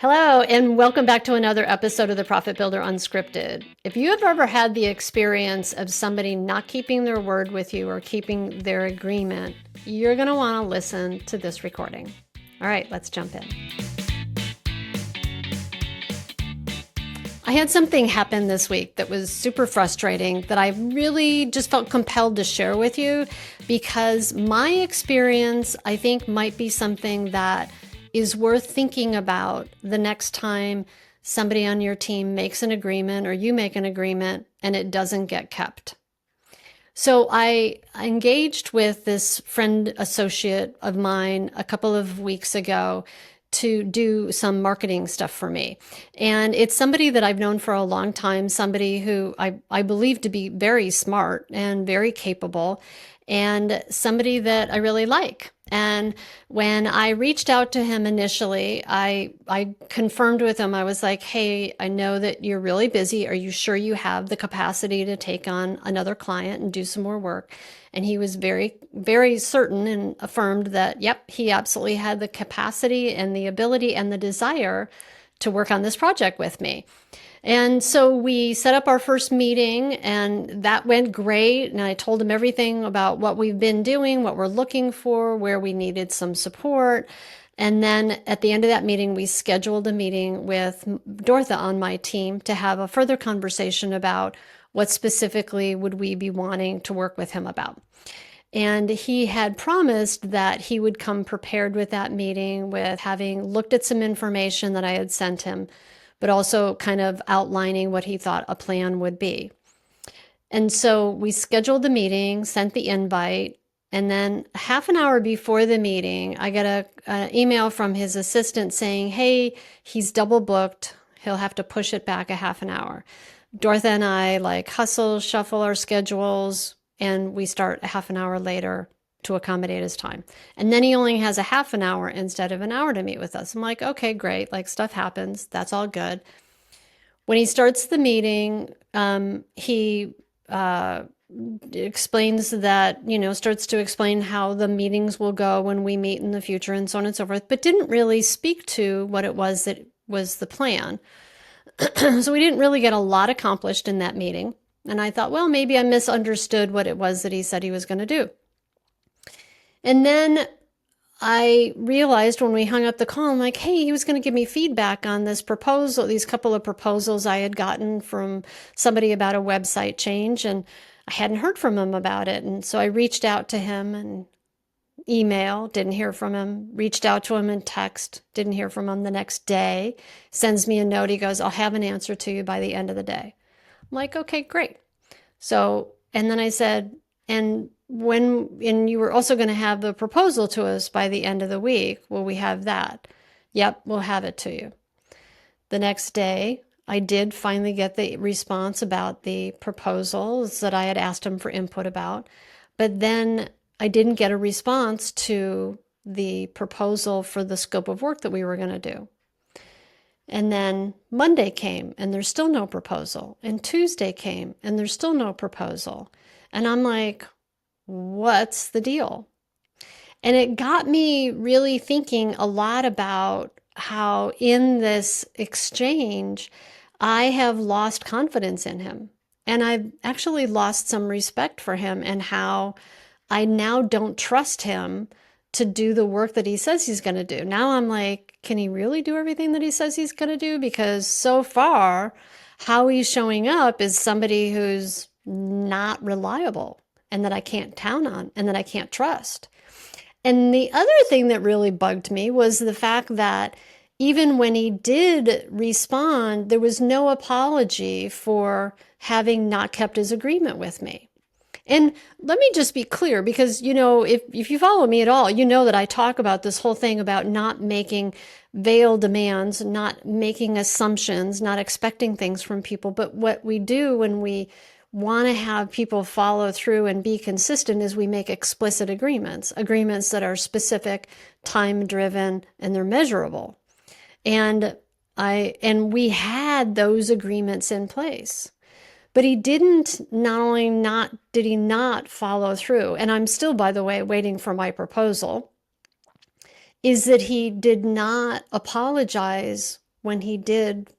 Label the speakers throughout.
Speaker 1: Hello, and welcome back to another episode of the Profit Builder Unscripted. If you have ever had the experience of somebody not keeping their word with you or keeping their agreement, you're going to want to listen to this recording. All right, let's jump in. I had something happen this week that was super frustrating that I really just felt compelled to share with you because my experience, I think, might be something that is worth thinking about the next time somebody on your team makes an agreement or you make an agreement and it doesn't get kept. So I engaged with this friend associate of mine a couple of weeks ago to do some marketing stuff for me. And it's somebody that I've known for a long time, somebody who I believe to be very smart and very capable, and somebody that I really like. And when I reached out to him initially, I confirmed with him. I was like, hey, I know that you're really busy. Are you sure you have the capacity to take on another client and do some more work? And he was very, very certain and affirmed that, yep, he absolutely had the capacity and the ability and the desire to work on this project with me. And so we set up our first meeting and that went great. And I told him everything about what we've been doing, what we're looking for, where we needed some support. And then at the end of that meeting, we scheduled a meeting with Dortha on my team to have a further conversation about what specifically would we be wanting to work with him about. And he had promised that he would come prepared with that meeting with having looked at some information that I had sent him, but also kind of outlining what he thought a plan would be. And so we scheduled the meeting, sent the invite, and then half an hour before the meeting, I got an email from his assistant saying, hey, he's double booked. He'll have to push it back a half an hour. Dortha and I hustle, shuffle our schedules, and we start a half an hour later to accommodate his time. And then he only has a half an hour instead of an hour to meet with us. I'm like, okay, great. Stuff happens. That's all good. When he starts the meeting, he explains that, starts to explain how the meetings will go when we meet in the future and so on and so forth, but didn't really speak to what it was that was the plan. So we didn't really get a lot accomplished in that meeting. And I thought, well, maybe I misunderstood what it was that he said he was going to do. And then I realized when we hung up the call, I'm like, hey, he was going to give me feedback on this proposal, these couple of proposals I had gotten from somebody about a website change, and I hadn't heard from him about it. And so I reached out to him and email, didn't hear from him, reached out to him in text, didn't hear from him the next day, sends me a note. He goes, I'll have an answer to you by the end of the day. I'm like, okay, great. So, and then I said, and you were also going to have the proposal to us by the end of the week. Will we have that? Yep, we'll have it to you. The next day, I did finally get the response about the proposals that I had asked him for input about, but then I didn't get a response to the proposal for the scope of work that we were going to do. And then Monday came and there's still no proposal. And Tuesday came and there's still no proposal. And I'm like, what's the deal? And it got me really thinking a lot about how in this exchange, I have lost confidence in him. And I've actually lost some respect for him and how I now don't trust him to do the work that he says he's going to do. Now I'm like, can he really do everything that he says he's going to do? Because so far, how he's showing up is somebody who's not reliable and that I can't count on and that I can't trust. And the other thing that really bugged me was the fact that even when he did respond, there was no apology for having not kept his agreement with me. And let me just be clear, because, if you follow me at all, you know that I talk about this whole thing about not making veiled demands, not making assumptions, not expecting things from people. But what we do when we want to have people follow through and be consistent is we make explicit agreements that are specific, time-driven, and they're measurable. And we had those agreements in place. But he didn't, did he not follow through, and I'm still, by the way, waiting for my proposal, is that he did not apologize when he did,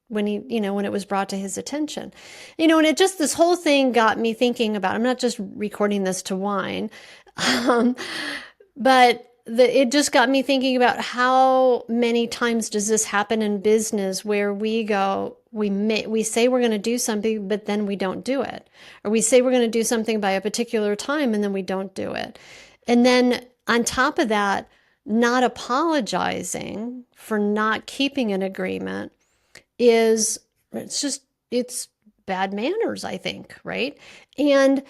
Speaker 1: when he, when it was brought to his attention. And it just, this whole thing got me thinking about, I'm not just recording this to whine, um, but it just got me thinking about how many times does this happen in business where we go, we say we're going to do something, but then we don't do it. Or we say we're going to do something by a particular time and then we don't do it. And then on top of that, not apologizing for not keeping an agreement it's bad manners, I think, right? And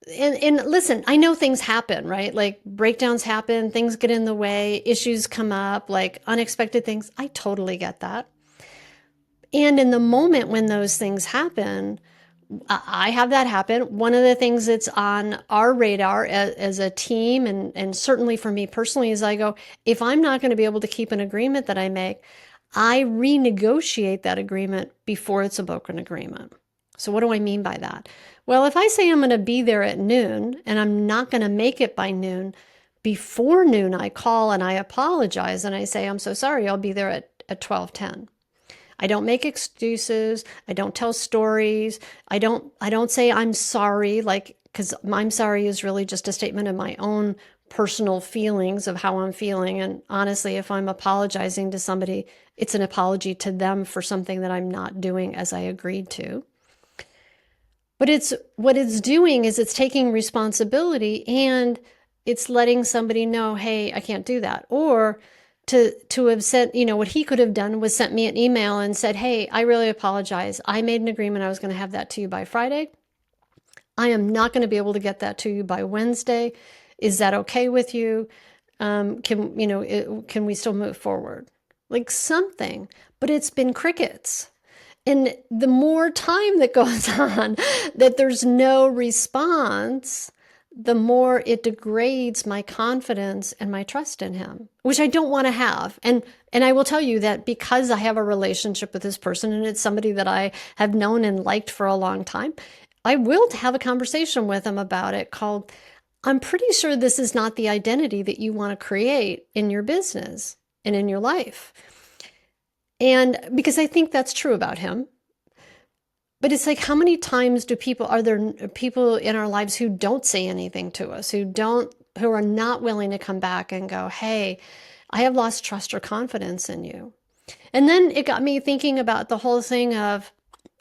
Speaker 1: listen, I know things happen, right? Like breakdowns happen, things get in the way, issues come up, like unexpected things. I totally get that. And in the moment when those things happen, I have that happen. One of the things that's on our radar as a team, and certainly for me personally, is I go, if I'm not going to be able to keep an agreement that I make, I renegotiate that agreement before it's a broken agreement. So what do I mean by that? Well, if I say I'm going to be there at noon and I'm not going to make it by noon, before noon I call and I apologize and I say, I'm so sorry, I'll be there at 12:10. I don't make excuses. I don't tell stories. I don't say I'm sorry, like, because I'm sorry is really just a statement of my own personal feelings of how I'm feeling. And honestly, if I'm apologizing to somebody, it's an apology to them for something that I'm not doing as I agreed to. But what it's doing is it's taking responsibility and it's letting somebody know, hey, I can't do that. Or to have sent, what he could have done was sent me an email and said, hey, I really apologize. I made an agreement I was going to have that to you by Friday. I am not going to be able to get that to you by Wednesday. Is that okay with you? Can we still move forward? Like something, but it's been crickets. And the more time that goes on that there's no response, the more it degrades my confidence and my trust in him, which I don't want to have. And I will tell you that because I have a relationship with this person and it's somebody that I have known and liked for a long time, I will have a conversation with him about it called, I'm pretty sure this is not the identity that you want to create in your business and in your life. And because I think that's true about him. But it's like, how many times are there people in our lives who don't say anything to us, who are not willing to come back and go, hey, I have lost trust or confidence in you. And then it got me thinking about the whole thing of,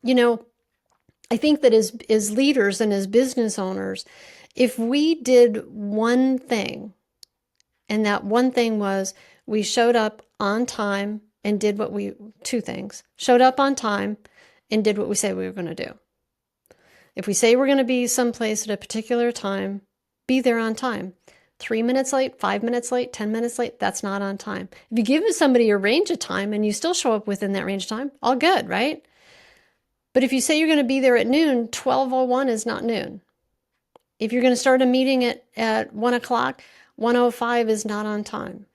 Speaker 1: I think that as leaders and as business owners, if we did one thing, and that one thing was we showed up on time and did two things, showed up on time and did what we say we were going to do. If we say we're going to be someplace at a particular time, be there on time. 3 minutes late, 5 minutes late, 10 minutes late, that's not on time. If you give somebody a range of time and you still show up within that range of time, all good, right? But if you say you're going to be there at noon, 12:01 is not noon. If you're going to start a meeting at 1 o'clock, 1:05 is not on time.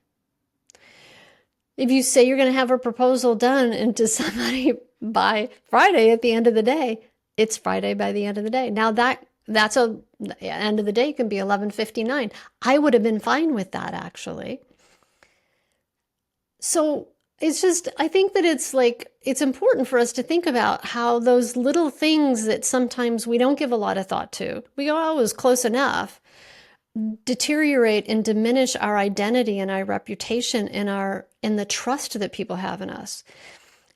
Speaker 1: If you say you're going to have a proposal done into somebody by Friday at the end of the day, it's Friday by the end of the day. Now the end of the day can be 11:59. I would have been fine with that, actually. So it's just, I think that it's important for us to think about how those little things that sometimes we don't give a lot of thought to, we go, oh, it was close enough, deteriorate and diminish our identity and our reputation and the trust that people have in us.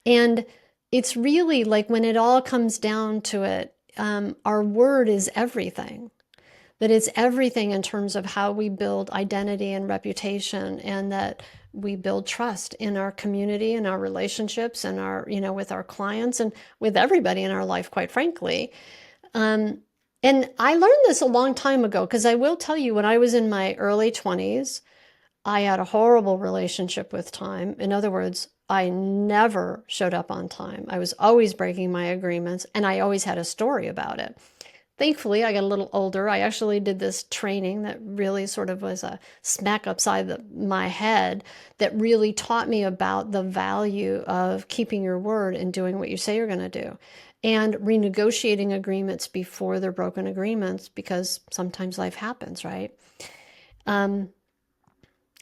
Speaker 1: And it's really like when it all comes down to it, our word is everything. That it's everything in terms of how we build identity and reputation, and that we build trust in our community and our relationships and with our clients and with everybody in our life, quite frankly. And I learned this a long time ago, because I will tell you, when I was in my early 20s, I had a horrible relationship with time. In other words, I never showed up on time. I was always breaking my agreements, and I always had a story about it. Thankfully, I got a little older. I actually did this training that really sort of was a smack upside my head that really taught me about the value of keeping your word and doing what you say you're going to do, and renegotiating agreements before they're broken agreements, because sometimes life happens, right?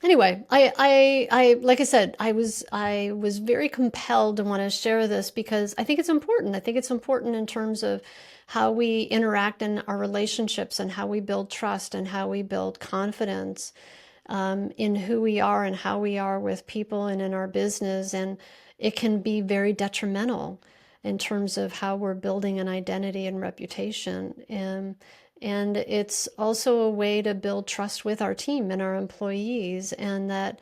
Speaker 1: Anyway, like I said, I was very compelled to want to share this because I think it's important. I think it's important in terms of how we interact in our relationships and how we build trust and how we build confidence in who we are and how we are with people and in our business. And it can be very detrimental in terms of how we're building an identity and reputation. And it's also a way to build trust with our team and our employees. And that,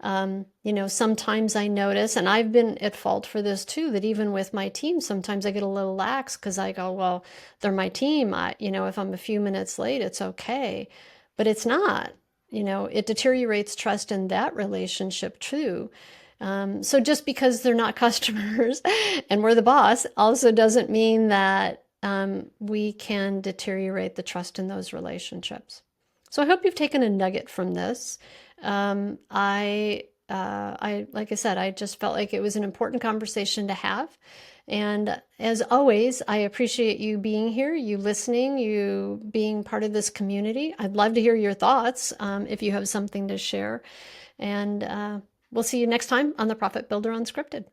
Speaker 1: sometimes I notice, and I've been at fault for this too, that even with my team, sometimes I get a little lax because I go, well, they're my team. If I'm a few minutes late, it's okay. But it's not. It deteriorates trust in that relationship too. So just because they're not customers and we're the boss also doesn't mean that we can deteriorate the trust in those relationships. So I hope you've taken a nugget from this. Like I said, I just felt like it was an important conversation to have. And as always, I appreciate you being here, you listening, you being part of this community. I'd love to hear your thoughts if you have something to share. And we'll see you next time on the Profit Builder Unscripted.